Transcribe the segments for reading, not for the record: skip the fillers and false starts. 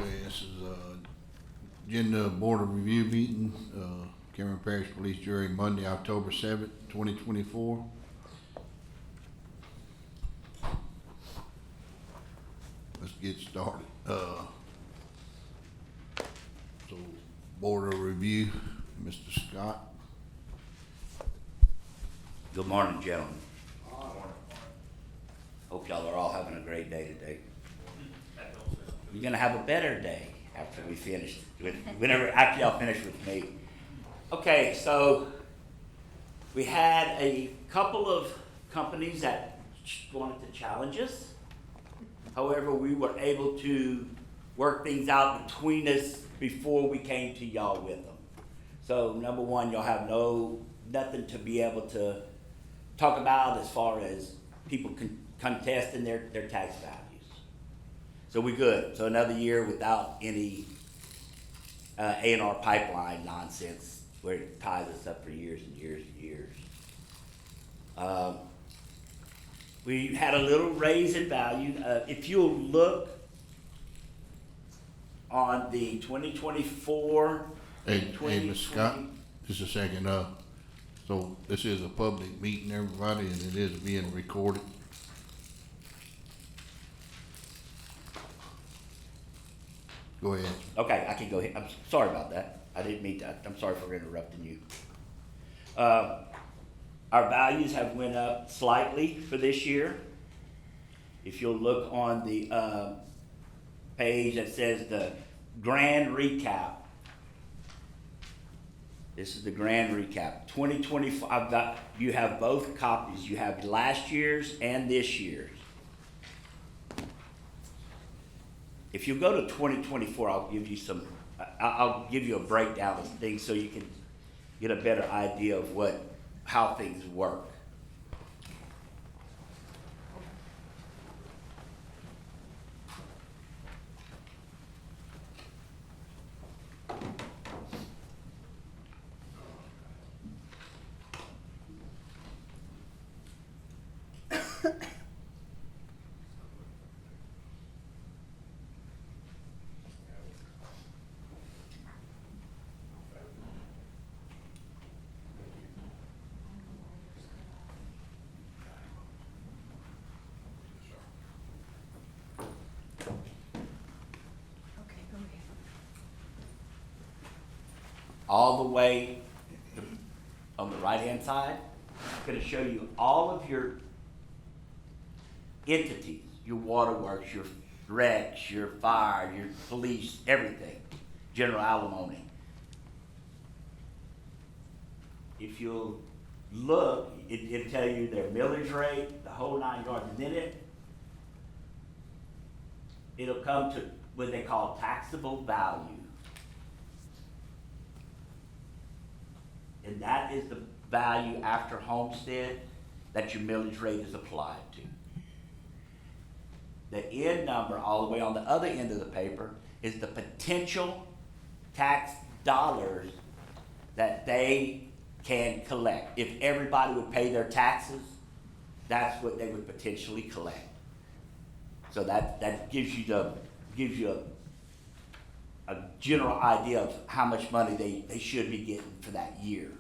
Okay, this is agenda board of review meeting, Cameron Parish Police Jury, Monday, October 7th, 2024. Let's get started. So board of review, Mr. Scott. Good morning, gentlemen. Hope y'all are all having a great day today. You're gonna have a better day after we finish, after y'all finish with me. Okay, so we had a couple of companies that wanted to challenge us. However, we were able to work things out between us before we came to y'all with them. So number one, y'all have nothing to be able to talk about as far as people contesting their tax values. So we good. So another year without any A&R pipeline nonsense where it ties us up for years and years and years. We had a little raise in value. If you'll look on the 2024 Hey, and 2020. Mr. Scott, just a second. So this is a public meeting, everybody, and it is being recorded. Go ahead. Okay, I can go ahead. I'm sorry about that. I didn't mean that. I'm sorry for interrupting you. Our values have went up slightly for this year. If you'll look on the page that says the grand recap. This is the grand recap. 2024, you have both copies. You have last year's and this year's. If you go to 2024, I'll give you a breakdown of things so you can get a better idea of how things work. All the way on the right-hand side, it's going to show you all of your entities, your waterworks, your wrecks, your fire, your police, everything, general alimony. If you'll look, it'll tell you their millage rate, the whole 9 yards, and then it'll come to what they call taxable value. And that is the value after homestead that your millage rate is applied to. The end number, all the way on the other end of the paper, is the potential tax dollars that they can collect. If everybody would pay their taxes, that's what they would potentially collect. So that gives you a general idea of how much money they should be getting for that year.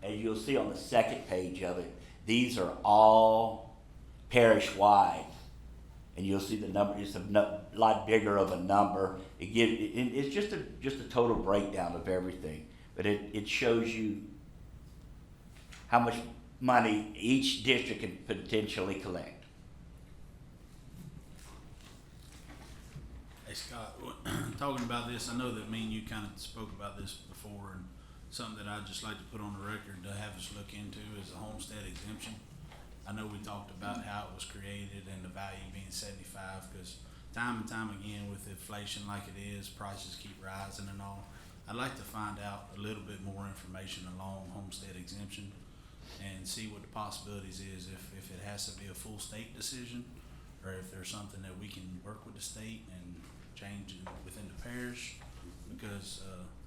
As you'll see on the second page of it, these are all parish-wide. And you'll see the number is a lot bigger of a number. It's just a total breakdown of everything. But it shows you how much money each district can potentially collect. Hey Scott, talking about this, I know that me and you kind of spoke about this before, and something that I'd just like to put on the record to have us look into is the homestead exemption. I know we talked about how it was created and the value being 75, because time and time again with inflation like it is, prices keep rising and all. I'd like to find out a little bit more information along homestead exemption and see what the possibilities is, if it has to be a full state decision, or if there's something that we can work with the state and change within the parish, because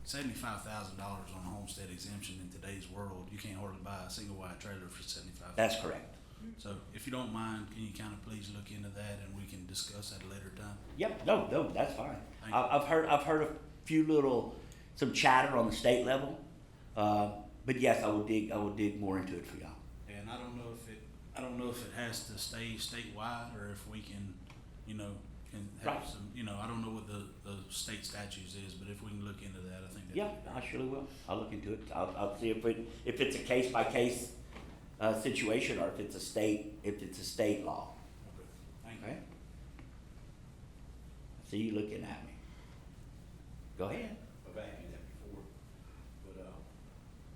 $75,000 on a homestead exemption in today's world, you can't hardly buy a single wide trailer for $75,000. That's correct. So if you don't mind, can you kind of please look into that, and we can discuss at a later time. Yep, no, that's fine. Thank you. I've heard a few some chatter on the state level, but yes, I will dig more into it for y'all. And I don't know if it has to stay statewide or if we can, can have Right. some, I don't know what the state statutes is, but if we can look into that, I think that. Yeah, I surely will. I'll look into it. I'll see if it's a case by case situation or if it's a state law. Thank you. Okay. I see you looking at me. Go ahead. I've asked you that before, but,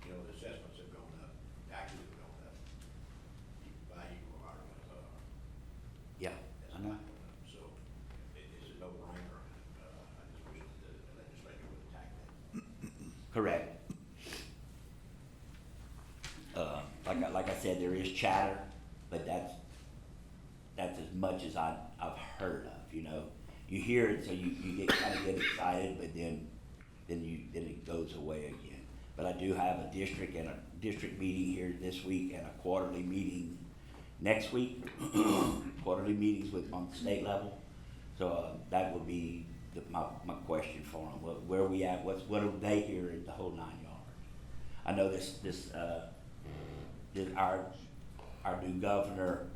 the assessments have gone up, taxes have gone up. Value of our, Yeah, I know. so it's a no-brainer. I just wish that the legislature would attack that. Correct. Like I said, there is chatter, but that's as much as I've heard of. You hear it, so you get excited, but then it goes away again. But I do have a district meeting here this week and a quarterly meeting next week. Quarterly meetings on the state level. So that would be my question for them. Where are we at? What are they hearing? The whole 9 yards. I know our new governor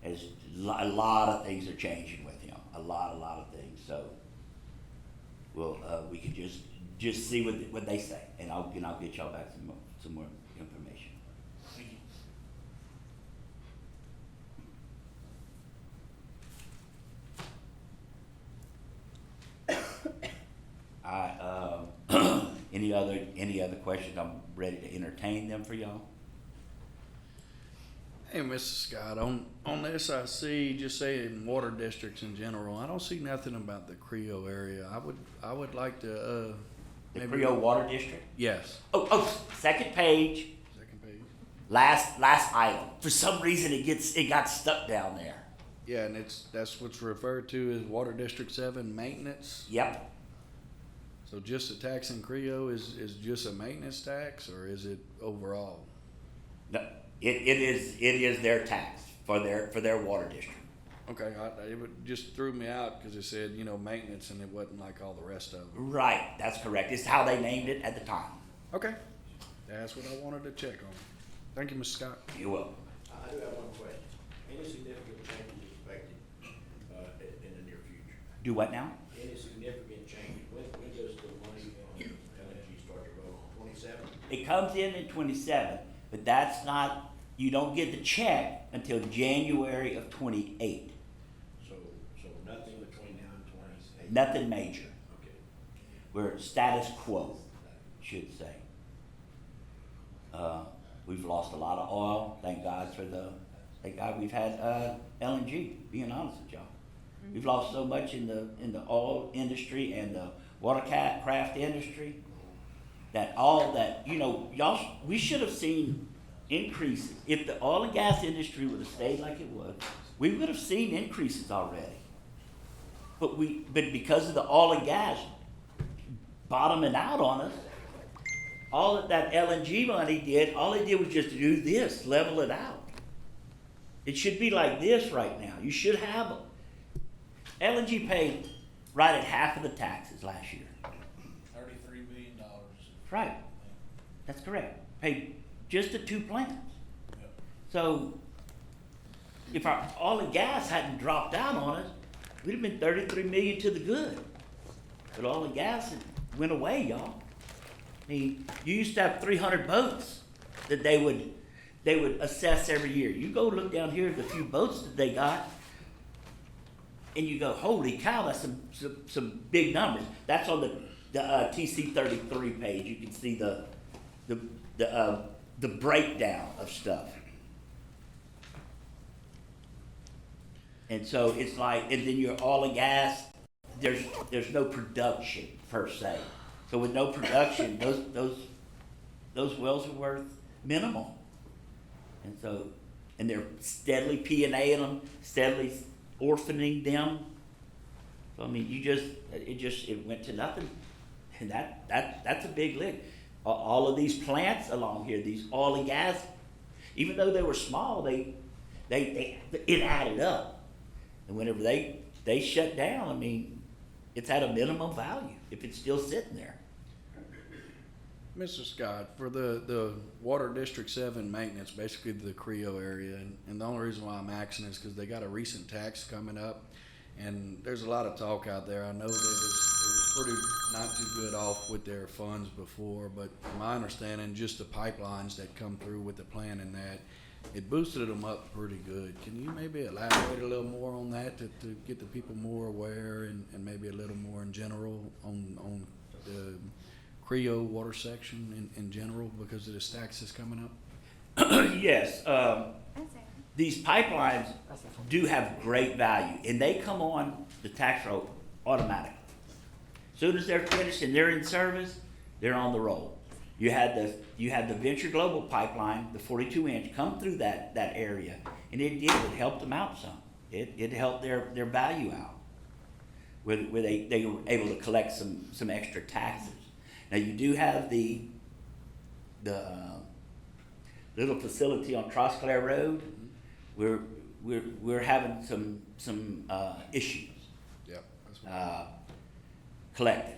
has a lot of things are changing with him. A lot of things. So we can just see what they say, and I'll get y'all back some more information. Thank you. Any other questions? I'm ready to entertain them for y'all. Hey, Mr. Scott, on this I see just saying water districts in general. I don't see nothing about the Creo area. I would like to The maybe- Creo Water District. Yes. Oh, second page, Second page. last item. For some reason, it got stuck down there. Yeah, and that's what's referred to as Water District 7 maintenance. Yep. So just the tax in Creo is just a maintenance tax, or is it overall? No, it is their tax for their water district. Okay, it just threw me out because it said, maintenance, and it wasn't like all the rest of them. Right, that's correct. It's how they named it at the time. Okay, that's what I wanted to check on. Thank you, Mr. Scott. You're welcome. I do have one question. Any significant changes expected, in the near future? Do what now? Any significant change? When does the money on LNG start to roll? 27? It comes in 27, but that's not, you don't get the check until January of 28. So nothing between now and 28? Nothing major. Okay. We're status quo, should say. We've lost a lot of oil. Thank God we've had LNG. Being honest with y'all, we've lost so much in the oil industry and the watercraft industry that we should have seen increases. If the oil and gas industry would have stayed like it was, we would have seen increases already. But because of the oil and gas bottoming out on us, all that LNG money did, all it did was just do this, level it out. It should be like this right now. You should have them. LNG paid right at half of the taxes last year. $33 billion. Right. That's correct. Paid just the 2 plants. Yep. So if our oil and gas hadn't dropped out on us, we'd have been 33 million to the good. But oil and gas went away, y'all. I mean, you used to have 300 boats that they would assess every year. You go look down here at the few boats that they got, and you go, holy cow, that's some big numbers. That's on the TC33 page. You can see the breakdown of stuff. And so it's like, and then your oil and gas, there's no production per se. So with no production, those wells are worth minimal. And so, and they're steadily P&Aing them, steadily orphaning them. So I mean, it went to nothing, and that's a big lick. All of these plants along here, these oil and gas, even though they were small, it added up. And whenever they they shut down, I mean, it's at a minimum value if it's still sitting there. Mr. Scott, for the Water District 7 maintenance, basically the Creo area, and the only reason why I'm asking is because they got a recent tax coming up, and there's a lot of talk out there. I know they was pretty not too good off with their funds before, but from my understanding, just the pipelines that come through with the plan and that, it boosted them up pretty good. Can you maybe elaborate a little more on that to get the people more aware and maybe a little more in general on the Creo water section in general because of the stacks that's coming up? Yes, these pipelines do have great value, and they come on the tax roll automatically. Soon as they're finished and they're in service, they're on the roll. You had the Venture Global pipeline, the 42-inch, come through that area, and it helped them out some. It helped their value out, where they were able to collect some extra taxes. Now you do have the little facility on Trosclair Road. We're having some issues Yep. That's what collecting.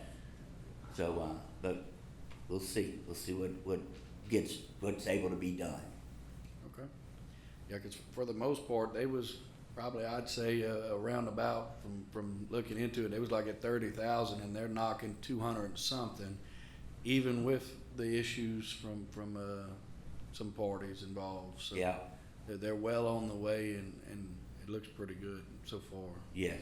So, but we'll see. We'll see what's able to be done. Okay. Yeah, because for the most part, they was probably, I'd say, around about from looking into it, they was like at 30,000 and they're knocking 200 and something, even with the issues from some parties involved. So Yeah. they're well on the way and it looks pretty good so far. Yes.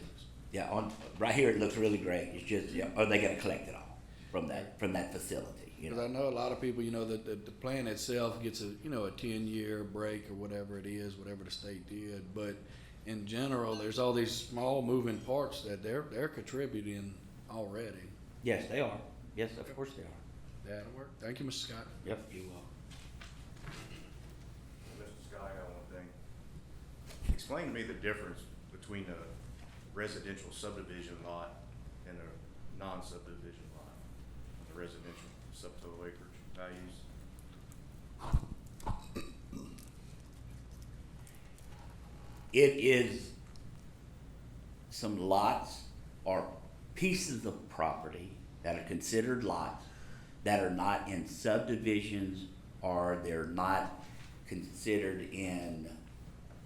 Yeah. Right here, it looks really great. It's just, are they going to collect it all from that facility? You Because know. I know a lot of people, that the plan itself gets a 10-year break or whatever it is, whatever the state did. But in general, there's all these small moving parts that they're contributing already. Yes, they are. Yes, of course they are. That'll work. Thank you, Mr. Scott. Yep. You will. Mr. Scott, I got one thing. Explain to me the difference between a residential subdivision lot and a non-subdivision lot. The residential subtotal acreage values. It is some lots or pieces of property that are considered lots that are not in subdivisions or they're not considered in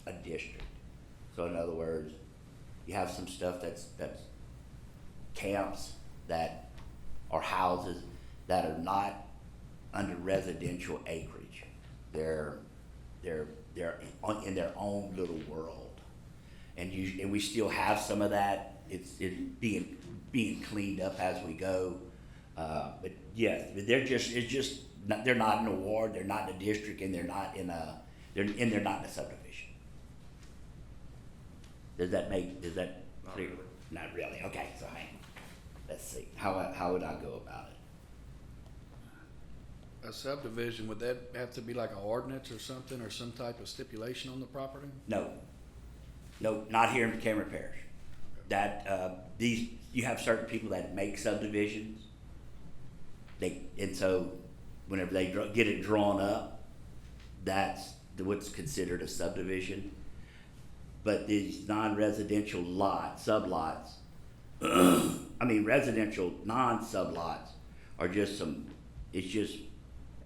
a district. So in other words, you have some stuff that's camps that are houses that are not under residential acreage. They're in their own little world, and we still have some of that. It's being cleaned up as we go. But yes, they're not in a ward, they're not in a district, and they're not in a subdivision. Does that Not clear? really. Not really. Okay, so let's see. How would I go about it? A subdivision, would that have to be like an ordinance or something, or some type of stipulation on the property? No, not here in Cameron Parish. That you have certain people that make subdivisions. And so whenever they get it drawn up, that's what's considered a subdivision. But these non-residential sublots, residential non-sublots are it's just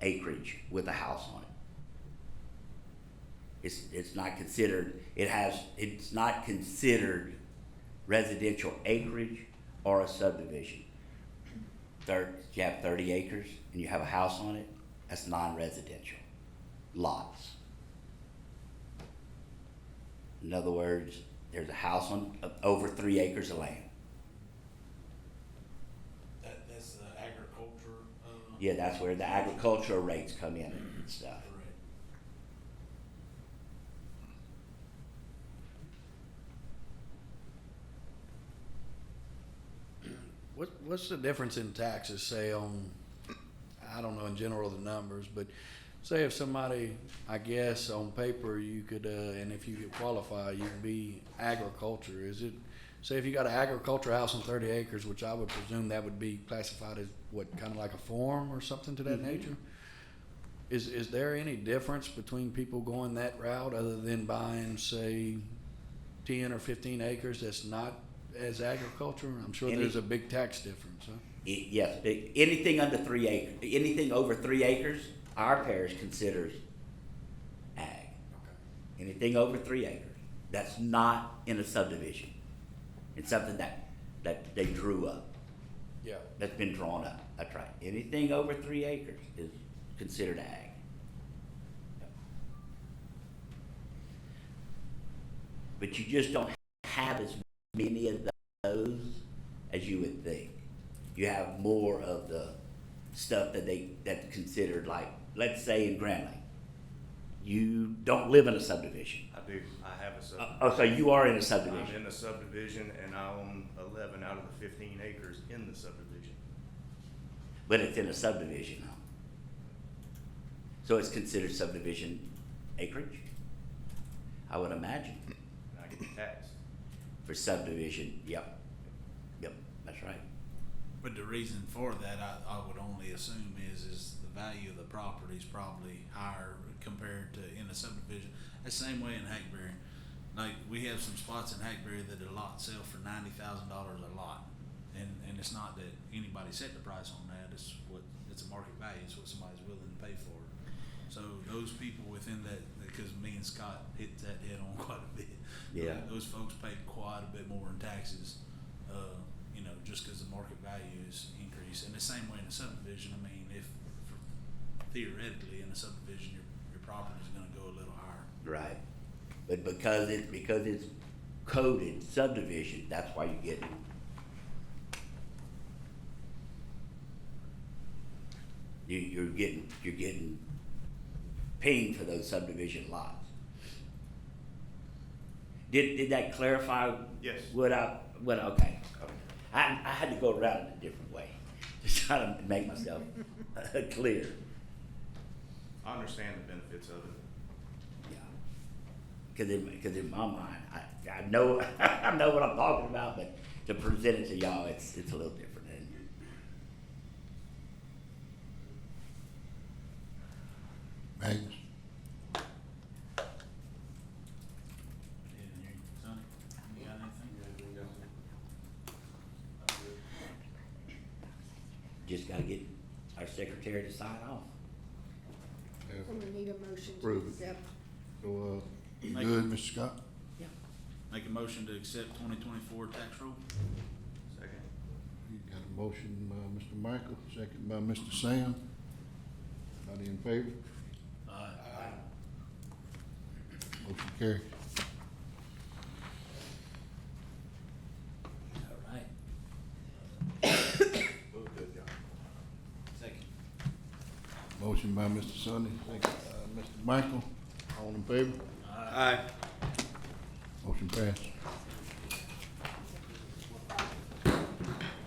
acreage with a house on it. It's not considered, it's not considered residential acreage or a subdivision. You have 30 acres and you have a house on it, that's non-residential lots. In other words, there's a house on over 3 acres of land. That's the agriculture. Yeah, that's where the agricultural rates come in and stuff. What's the difference in taxes, say on, I don't know in general the numbers, but say if somebody, I guess on paper you could, and if you could qualify, you could be agriculture. Is it, say if you got an agriculture house on 30 acres, which I would presume that would be classified as what, kind of like a farm or something to that nature? Is there any difference between people going that route other than buying, say, 10 or 15 acres that's not as agriculture? I'm sure Any- there's a big tax difference, huh? Yes, anything under 3 acres, anything over 3 acres, our parish considers ag. Anything over 3 acres, that's not in a subdivision. It's something that they drew up, Yeah. that's been drawn up, that's right. Anything over 3 acres is considered ag. But you just don't have as many of those as you would think. You have more of the stuff that's considered, like, let's say in Grand Lake. You don't live in a subdivision. I do, I have a subdivision. Oh, so you are in a I'm subdivision. in the subdivision and I own 11 out of the 15 acres in the subdivision. But it's in a subdivision, huh? So it's considered subdivision acreage? I would imagine. And I get taxed. For subdivision, yep. Yep, that's right. But the reason for that, I would only assume is the value of the property is probably higher compared to in a subdivision. The same way in Hackberry. Like, we have some spots in Hackberry that a lot sell for $90,000 a lot. And it's not that anybody set the price on that, it's a market value, it's what somebody's willing to pay for it. So those people within that, because me and Scott hit that head on quite a bit. Yeah. Those folks pay quite a bit more in taxes, you know, just because the market value is increased. And the same way in a subdivision, I mean, theoretically in a subdivision, your property is gonna go a little higher. Right. But because it's coded subdivision, that's why you get you're getting paying for those subdivision lots. Did that clarify? Yes. Okay. I had to go around it a different way, just trying to make myself clear. I understand the benefits of it. Yeah. Because in my mind, I know I know what I'm talking about, but to present it to y'all, it's a little different. And Magnus? Sonny, you got anything? just got to get our secretary to sign off. And we need a motion to Approve it. accept. So, you good, Mr. Scott? Yeah. Make a motion to accept 2024 tax roll? Second. You got a motion by Mr. Michael, second by Mr. Sam. Anybody in favor? Motion carries. All right. Second. Motion by Mr. Sonny, second by Mr. Michael. All in favor? Aye. Motion passed.